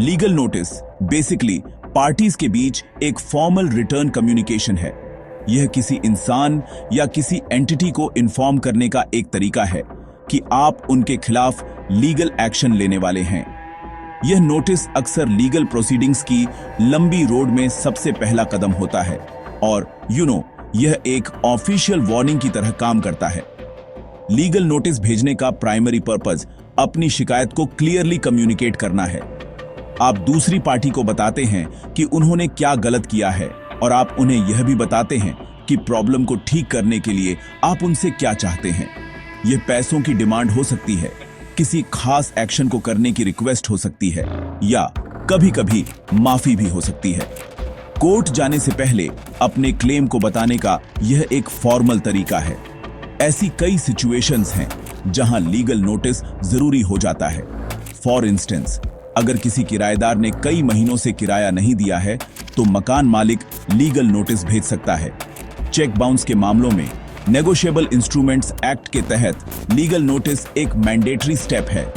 Legal notice basically parties के बीच एक formal return communication है। यह किसी इंसान या किसी एंटिटी को इन्फॉर्म करने का एक तरीका है कि आप उनके खिलाफ लीगल एक्शन लेने वाले हैं। यह नोटिस अक्सर लीगल प्रोसीडिंग्स की लंबी रोड में सबसे पहला कदम होता है और यह एक ऑफिशियल वार्निंग की तरह काम करता है। लीगल नोटिस भेजने का प्राइमरी पर्पस अपनी शिकायत को क्लियरली कम्युनिकेट करना है। आप दूसरी पार्टी को बताते हैं कि उन्होंने क्या गलत किया है और आप उन्हें यह भी बताते हैं कि प्रॉब्लम को ठीक करने के लिए आप उनसे क्या चाहते हैं। यह पैसों की डिमांड हो सकती है, किसी खास एक्शन को करने की रिक्वेस्ट हो सकती है या कभी-कभी माफी भी हो सकती है। कोर्ट जाने से पहले अपने क्लेम को बताने का यह एक फॉर्मल तरीका है। ऐसी कई सिचुएशंस हैं जहां लीगल नोटिस जरूरी हो जाता है। फॉर इंस्टेंस, अगर किसी किराएदार ने कई महीनों से किराया नहीं दिया है तो मकान मालिक लीगल नोटिस भेज सकता है। चेक बाउंस के मामलों में नेगोशिएबल इंस्ट्रूमेंट्स एक्ट के तहत लीगल नोटिस एक मैंडेटरी स्टेप है।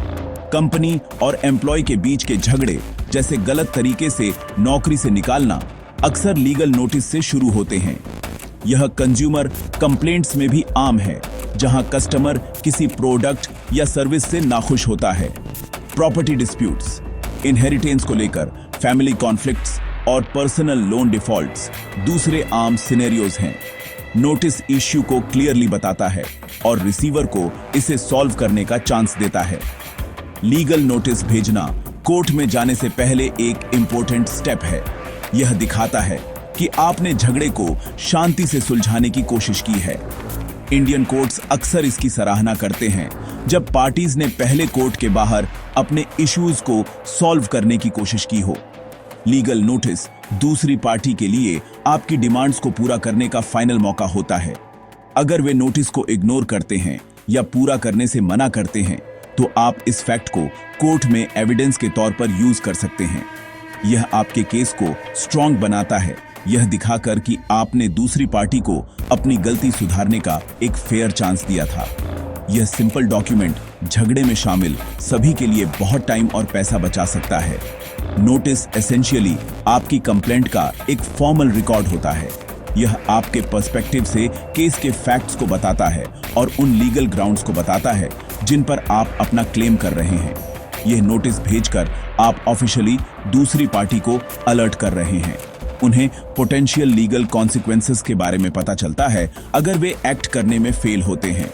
कंपनी और एम्प्लॉय के बीच के झगड़े जैसे गलत तरीके से नौकरी से निकालना अक्सर लीगल नोटिस से शुरू होते हैं। यह कंज्यूमर कंप्लेंट्स में भी आम है, जहां कस्टमर किसी प्रोडक्ट या सर्विस से नाखुश होता है। प्रॉपर्टी डिस्प्यूट्स, इनहेरिटेंस को लेकर फैमिली कॉन्फ्लिक्ट्स और पर्सनल लोन डिफॉल्ट्स दूसरे आम सिनेरियोज हैं। नोटिस इश्यू को क्लियरली बताता है और रिसीवर को इसे सॉल्व करने का चांस देता है। लीगल नोटिस भेजना कोर्ट में जाने से पहले एक इंपॉर्टेंट स्टेप है। यह दिखाता है कि आपने झगड़े को शांति से सुलझाने की कोशिश की है। इंडियन कोर्ट्स अक्सर इसकी सराहना करते हैं जब पार्टीज ने पहले कोर्ट के बाहर अपने इश्यूज को सॉल्व करने की कोशिश की हो। लीगल नोटिस दूसरी पार्टी के लिए आपकी डिमांड्स को पूरा करने का फाइनल मौका होता है। अगर वे नोटिस को इग्नोर करते हैं या पूरा करने से मना करते हैं तो आप इस फैक्ट को कोर्ट में एविडेंस के तौर पर यूज कर सकते हैं। यह आपके केस को स्ट्रॉन्ग बनाता है, यह दिखाकर कि आपने दूसरी पार्टी को अपनी गलती सुधारने का एक फेयर चांस दिया था। यह सिंपल डॉक्यूमेंट झगड़े में शामिल सभी के लिए बहुत टाइम और पैसा बचा सकता है। नोटिस एसेंशियली आपकी कंप्लेंट का एक फॉर्मल रिकॉर्ड होता है। यह आपके पर्सपेक्टिव से केस के फैक्ट्स को बताता है और उन लीगल ग्राउंड्स को बताता है जिन पर आप अपना क्लेम कर रहे हैं। यह नोटिस भेजकर आप ऑफिशियली दूसरी पार्टी को अलर्ट कर रहे हैं। उन्हें पोटेंशियल लीगल कॉन्सिक्वेंसेस के बारे में पता चलता है अगर वे एक्ट करने में फेल होते हैं।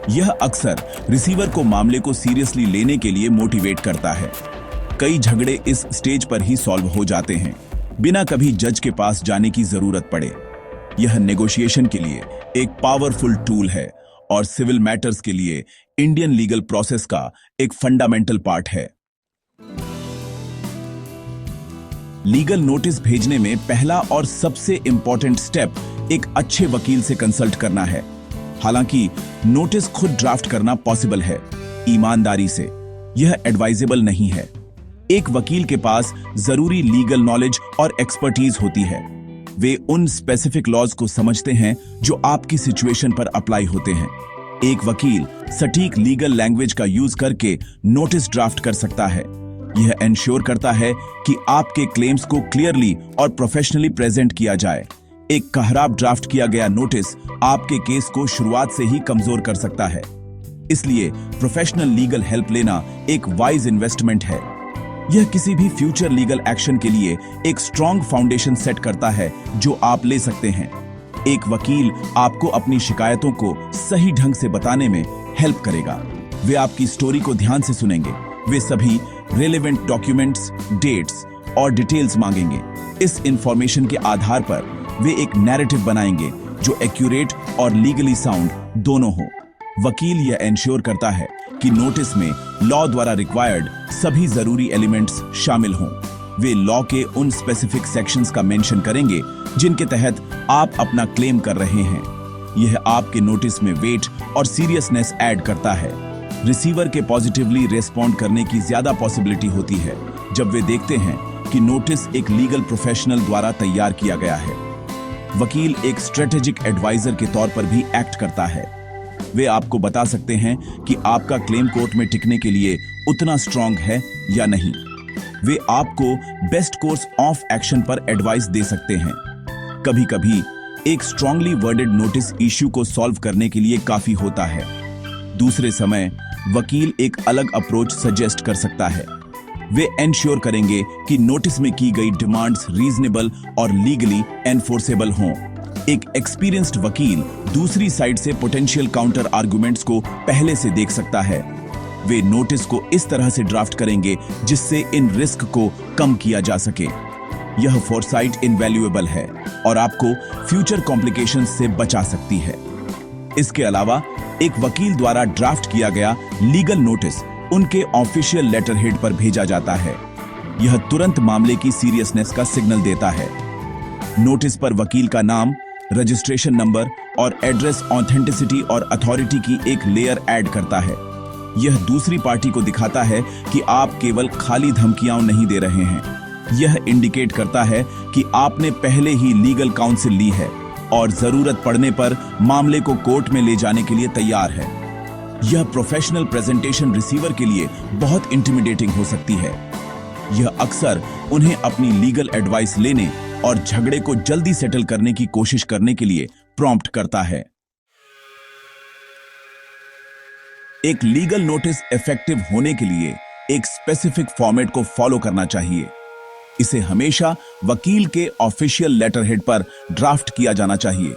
यह अक्सर रिसीवर को मामले को सीरियसली लेने के लिए मोटिवेट करता है। कई झगड़े इस स्टेज पर ही सॉल्व हो जाते हैं, बिना कभी जज के पास जाने की जरूरत पड़े। यह नेगोशिएशन के लिए एक पावरफुल टूल है और सिविल मैटर्स के लिए इंडियन लीगल प्रोसेस का एक फंडामेंटल पार्ट है। लीगल नोटिस भेजने में पहला और सबसे इंपॉर्टेंट स्टेप एक अच्छे वकील से कंसल्ट करना है। हालांकि नोटिस खुद ड्राफ्ट करना पॉसिबल है, ईमानदारी से यह एडवाइजेबल नहीं है। एक वकील के पास जरूरी लीगल नॉलेज और एक्सपर्टीज होती है। वे उन स्पेसिफिक लॉज को समझते हैं जो आपकी सिचुएशन पर अप्लाई होते हैं। एक वकील सटीक लीगल लैंग्वेज का यूज करके नोटिस ड्राफ्ट कर सकता है। यह एंश्योर करता है कि आपके क्लेम्स को क्लियरली और प्रोफेशनली प्रेजेंट किया जाए। एक खराब ड्राफ्ट किया गया नोटिस आपके केस को शुरुआत से ही कमजोर कर सकता है। इसलिए प्रोफेशनल लीगल हेल्प लेना एक वाइज इन्वेस्टमेंट है। यह किसी भी फ्यूचर लीगल एक्शन के लिए एक स्ट्रॉन्ग फाउंडेशन सेट करता है जो आप ले सकते हैं। एक वकील आपको अपनी शिकायतों को सही ढंग से बताने में हेल्प करेगा। वे आपकी स्टोरी को ध्यान से सुनेंगे। वे सभी रेलेवेंट डॉक्यूमेंट्स, डेट्स और डिटेल्स मांगेंगे। इस इंफॉर्मेशन के आधार पर वे एक नैरेटिव बनाएंगे जो एक्यूरेट और लीगली साउंड दोनों हो। वकील यह एंश्योर करता है कि नोटिस में लॉ द्वारा रिक्वायर्ड सभी जरूरी एलिमेंट्स शामिल हों। वे लॉ के उन स्पेसिफिक सेक्शंस का मेंशन करेंगे जिनके तहत आप अपना क्लेम कर रहे हैं। यह आपके नोटिस में वेट और सीरियसनेस ऐड करता है। रिसीवर के पॉजिटिवली रेस्पॉन्ड करने की ज्यादा पॉसिबिलिटी होती है जब वे देखते हैं कि नोटिस एक लीगल प्रोफेशनल द्वारा तैयार किया गया है। वकील एक स्ट्रेटेजिक एडवाइजर के तौर पर भी एक्ट करता है। वे आपको बता सकते हैं कि आपका क्लेम कोर्ट में टिकने के लिए उतना स्ट्रांग है या नहीं। वे आपको बेस्ट कोर्स ऑफ एक्शन पर एडवाइस दे सकते हैं। कभी कभी एक स्ट्रांगली वर्डेड नोटिस इश्यू को सॉल्व करने के लिए काफी होता है। दूसरे समय वकील एक अलग अप्रोच सजेस्ट कर सकता है। वे एंश्योर करेंगे कि नोटिस में की गई डिमांड्स रीजनेबल और लीगली एनफोर्सेबल हों। एक एक्सपीरियंस्ड वकील दूसरी साइड से पोटेंशियल काउंटर आर्गुमेंट्स को पहले से देख सकता है। वे नोटिस को इस तरह से ड्राफ्ट करेंगे जिससे इन रिस्क को कम किया जा सके। यह फोरसाइट इनवैल्यूएबल है और आपको फ्यूचर कॉम्प्लिकेशंस से बचा सकती है। इसके अलावा एक वकील द्वारा ड्राफ्ट किया गया लीगल नोटिस उनके ऑफिशियल लेटर हेड पर भेजा जाता है। यह तुरंत मामले की सीरियसनेस का सिग्नल देता है। नोटिस पर वकील का नाम, रजिस्ट्रेशन नंबर और एड्रेस ऑथेंटिसिटी और अथॉरिटी की एक लेयर ऐड करता है। यह दूसरी पार्टी को दिखाता है कि आप केवल खाली धमकियां नहीं दे रहे हैं। यह इंडिकेट करता है कि आपने पहले ही लीगल काउंसिल ली है और जरूरत पड़ने पर मामले को कोर्ट में ले जाने के लिए तैयार है। यह प्रोफेशनल प्रेजेंटेशन रिसीवर के लिए बहुत इंटिमिडेटिंग हो सकती है। यह अक्सर उन्हें अपनी लीगल एडवाइस लेने और झगड़े को जल्दी सेटल करने की कोशिश करने के लिए प्रॉम्प्ट करता है। एक लीगल नोटिस इफेक्टिव होने के लिए एक स्पेसिफिक फॉर्मेट को फॉलो करना चाहिए। इसे हमेशा वकील के ऑफिशियल लेटर हेड पर ड्राफ्ट किया जाना चाहिए।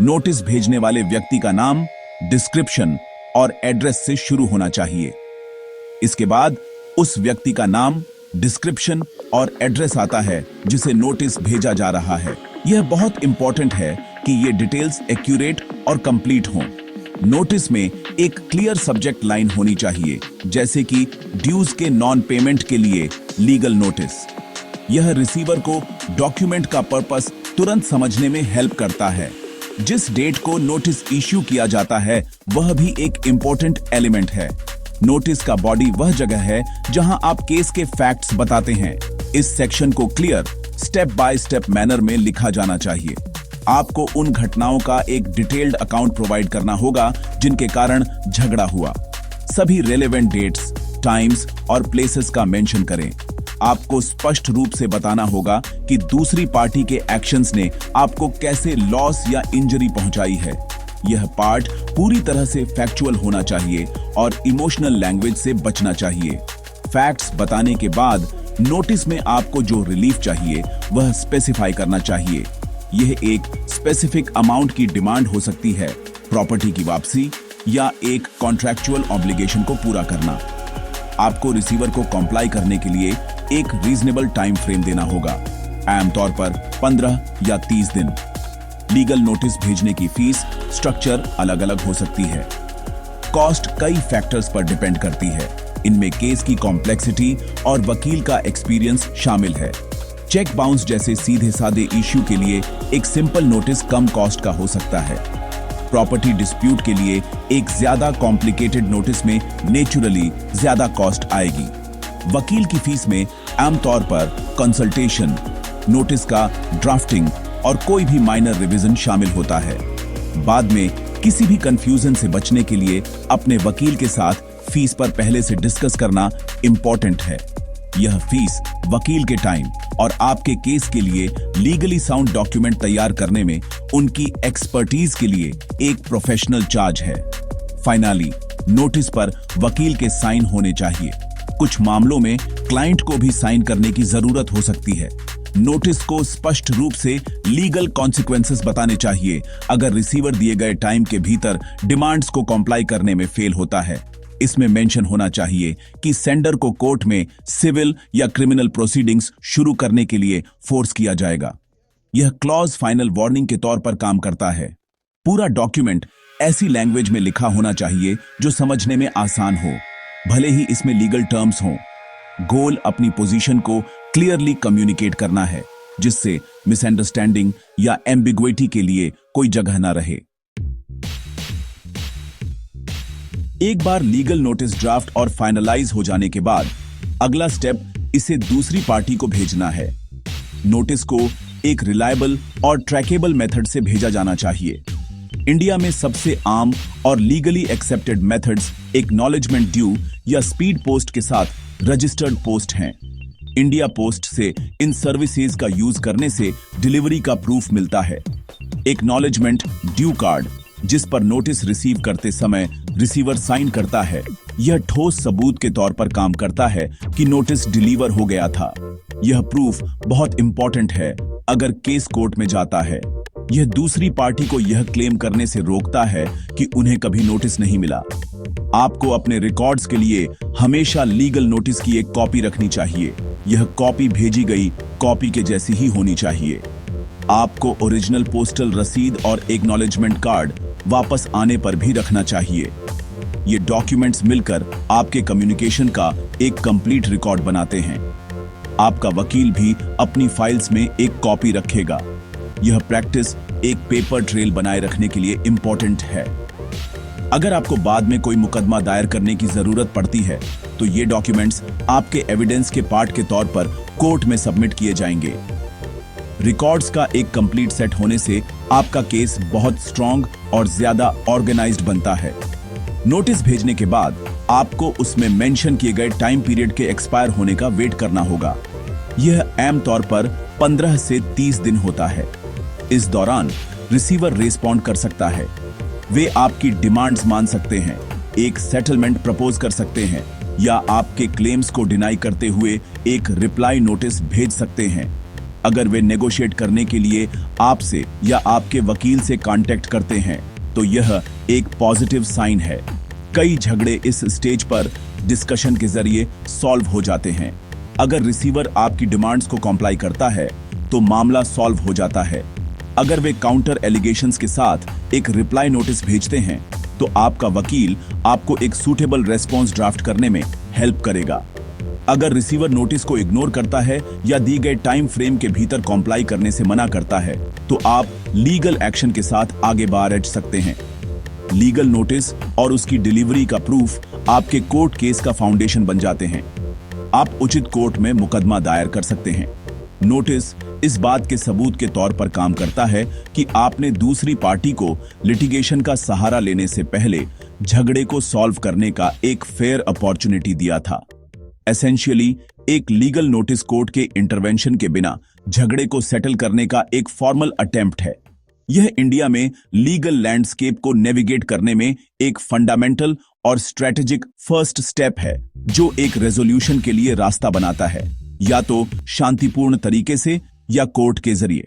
नोटिस भेजने वाले व्यक्ति का नाम, डिस्क्रिप्शन और एड्रेस से शुरू होना चाहिए। इसके बाद उस व्यक्ति का नाम, डिस्क्रिप्शन और एड्रेस आता है जिसे नोटिस भेजा जा रहा है। यह बहुत इंपॉर्टेंट है कि ये डिटेल्स एक्यूरेट और कंप्लीट हों। नोटिस में एक क्लियर सब्जेक्ट लाइन होनी चाहिए, जैसे कि ड्यूज के नॉन पेमेंट के लिए लीगल नोटिस। यह रिसीवर को डॉक्यूमेंट का पर्पस तुरंत समझने में हेल्प करता है। जिस डेट को नोटिस इश्यू किया जाता है वह भी एक इंपॉर्टेंट एलिमेंट है। नोटिस का बॉडी वह जगह है जहां आप केस के फैक्ट्स बताते हैं। इस सेक्शन को clear, step by step manner में लिखा जाना चाहिए। आपको उन घटनाओं का एक डिटेल्ड अकाउंट प्रोवाइड करना होगा जिनके कारण झगड़ा हुआ। सभी रेलेवेंट डेट्स, टाइम्स और प्लेसेस का मेंशन करें। आपको स्पष्ट रूप से बताना होगा कि दूसरी पार्टी के एक्शंस ने आपको कैसे लॉस या इंजरी पहुंचाई है। यह पार्ट पूरी तरह से फैक्चुअल होना चाहिए और इमोशनल लैंग्वेज से बचना चाहिए। फैक्ट्स बताने के बाद नोटिस में आपको जो रिलीफ चाहिए वह स्पेसिफाई करना चाहिए। यह एक स्पेसिफिक अमाउंट की डिमांड हो सकती है, प्रॉपर्टी की वापसी या एक कॉन्ट्रैक्चुअल ऑब्लिगेशन को पूरा करना। आपको रिसीवर को कॉम्प्लाई करने के लिए एक रीजनेबल टाइम फ्रेम देना होगा, आमतौर पर 15 या 30 दिन। लीगल नोटिस भेजने की फीस स्ट्रक्चर अलग अलग हो सकती है। कॉस्ट कई फैक्टर्स पर डिपेंड करती है। इनमें केस की कॉम्प्लेक्सिटी और वकील का एक्सपीरियंस शामिल है। चेक बाउंस जैसे सीधे साधे इश्यू के लिए एक सिंपल नोटिस कम कॉस्ट का हो सकता है। प्रॉपर्टी डिस्प्यूट के लिए एक ज्यादा कॉम्प्लिकेटेड नोटिस में नेचुरली ज्यादा कॉस्ट आएगी। वकील की फीस में आमतौर पर कंसल्टेशन, नोटिस का ड्राफ्टिंग और कोई भी माइनर रिवीजन शामिल होता है। बाद में किसी भी कंफ्यूजन से बचने के लिए अपने वकील के साथ फीस पर पहले से डिस्कस करना इंपॉर्टेंट है। यह फीस वकील के टाइम और आपके केस के लिए लीगली साउंड डॉक्यूमेंट तैयार करने में उनकी एक्सपर्टीज के लिए एक प्रोफेशनल चार्ज है। फाइनली, नोटिस पर वकील के साइन होने चाहिए। कुछ मामलों में क्लाइंट को भी साइन करने की जरूरत हो सकती है। नोटिस को स्पष्ट रूप से लीगल कॉन्सिक्वेंसेस बताने चाहिए अगर रिसीवर दिए गए टाइम के भीतर डिमांड्स को कॉम्प्लाई करने में फेल होता है। इसमें मेंशन होना चाहिए कि सेंडर को कोर्ट में सिविल या क्रिमिनल प्रोसीडिंग्स शुरू करने के लिए फोर्स किया जाएगा। यह क्लॉज फाइनल वार्निंग के तौर पर काम करता है। पूरा डॉक्यूमेंट ऐसी लैंग्वेज में लिखा होना चाहिए जो समझने में आसान हो, भले ही इसमें लीगल टर्म्स हों। गोल अपनी पोजीशन को क्लियरली कम्युनिकेट करना है, जिससे मिसअंडरस्टैंडिंग या एम्बिग्विटी के लिए कोई जगह ना रहे। एक बार लीगल नोटिस ड्राफ्ट और फाइनलाइज हो जाने के बाद अगला स्टेप इसे दूसरी पार्टी को भेजना है। नोटिस को एक रिलायबल और ट्रैकेबल मेथड से भेजा जाना चाहिए। इंडिया में सबसे आम और legally accepted methods acknowledgement due या स्पीड पोस्ट के साथ रजिस्टर्ड पोस्ट हैं। इंडिया पोस्ट से इन सर्विसेज का यूज करने से डिलीवरी का प्रूफ मिलता है। एक्नॉलेजमेंट ड्यू कार्ड, जिस पर नोटिस रिसीव करते समय रिसीवर साइन करता है, यह ठोस सबूत के तौर पर काम करता है कि नोटिस डिलीवर हो गया था। यह प्रूफ बहुत इंपॉर्टेंट है अगर केस कोर्ट में जाता है। यह दूसरी पार्टी को यह क्लेम करने से रोकता है कि उन्हें कभी नोटिस नहीं मिला। आपको अपने रिकॉर्ड्स के लिए हमेशा लीगल नोटिस की एक कॉपी रखनी चाहिए। यह कॉपी भेजी गई कॉपी के जैसी ही होनी चाहिए। आपको ओरिजिनल पोस्टल रसीद और एक्नॉलेजमेंट कार्ड वापस आने पर भी रखना चाहिए। ये डॉक्यूमेंट्स मिलकर आपके कम्युनिकेशन का एक कंप्लीट रिकॉर्ड बनाते हैं। आपका वकील भी अपनी फाइल्स में एक कॉपी रखेगा। यह प्रैक्टिस एक पेपर ट्रेल बनाए रखने के लिए इंपॉर्टेंट है। अगर आपको बाद में कोई मुकदमा दायर करने की जरूरत पड़ती है तो ये डॉक्यूमेंट्स आपके एविडेंस के पार्ट के तौर पर कोर्ट में सबमिट किए जाएंगे। रिकॉर्ड्स का एक कंप्लीट सेट होने से आपका केस बहुत स्ट्रांग और ज्यादा ऑर्गेनाइज्ड बनता है। नोटिस भेजने के बाद आपको उसमें मेंशन किए गए टाइम पीरियड के एक्सपायर होने का वेट करना होगा। यह आम तौर पर 15 से 30 दिन होता है। इस दौरान रिसीवर रिस्पॉन्ड कर सकता है। वे आपकी डिमांड्स मान सकते हैं, एक सेटलमेंट प्रपोज कर सकते हैं या आपके क्लेम्स को डिनाई करते हुए एक रिप्लाई नोटिस भेज सकते हैं। अगर वे नेगोशिएट करने के लिए आपसे या आपके वकील से कांटेक्ट करते हैं तो यह एक पॉजिटिव साइन है। कई झगड़े इस स्टेज पर डिस्कशन के जरिए सॉल्व हो जाते हैं। अगर रिसीवर आपकी डिमांड्स को कॉम्प्लाई करता है तो मामला सॉल्व हो जाता है। अगर वे काउंटर एलिगेशंस के साथ एक रिप्लाई नोटिस भेजते हैं तो आपका वकील आपको एक सूटेबल रेस्पॉन्स ड्राफ्ट करने में हेल्प करेगा। अगर रिसीवर नोटिस को इग्नोर करता है या दी गए टाइम फ्रेम के भीतर कॉम्प्लाई करने से मना करता है तो आप लीगल एक्शन के साथ आगे बढ़ सकते हैं। लीगल नोटिस और उसकी डिलीवरी का प्रूफ आपके कोर्ट केस का फाउंडेशन बन जाते हैं। आप उचित कोर्ट में मुकदमा दायर कर सकते हैं। नोटिस इस बात के सबूत के तौर पर काम करता है कि आपने दूसरी पार्टी को लिटिगेशन का सहारा लेने से पहले झगड़े को सॉल्व करने का एक फेयर अपॉर्चुनिटी दिया था। एसेंशियली एक लीगल नोटिस कोर्ट के इंटरवेंशन के बिना झगड़े को सेटल करने का एक फॉर्मल अटेम्प्ट है। यह इंडिया में लीगल लैंडस्केप को नेविगेट करने में एक फंडामेंटल और स्ट्रेटेजिक फर्स्ट स्टेप है जो एक रेजोल्यूशन के लिए रास्ता बनाता है, या तो शांतिपूर्ण तरीके से या कोर्ट के जरिए।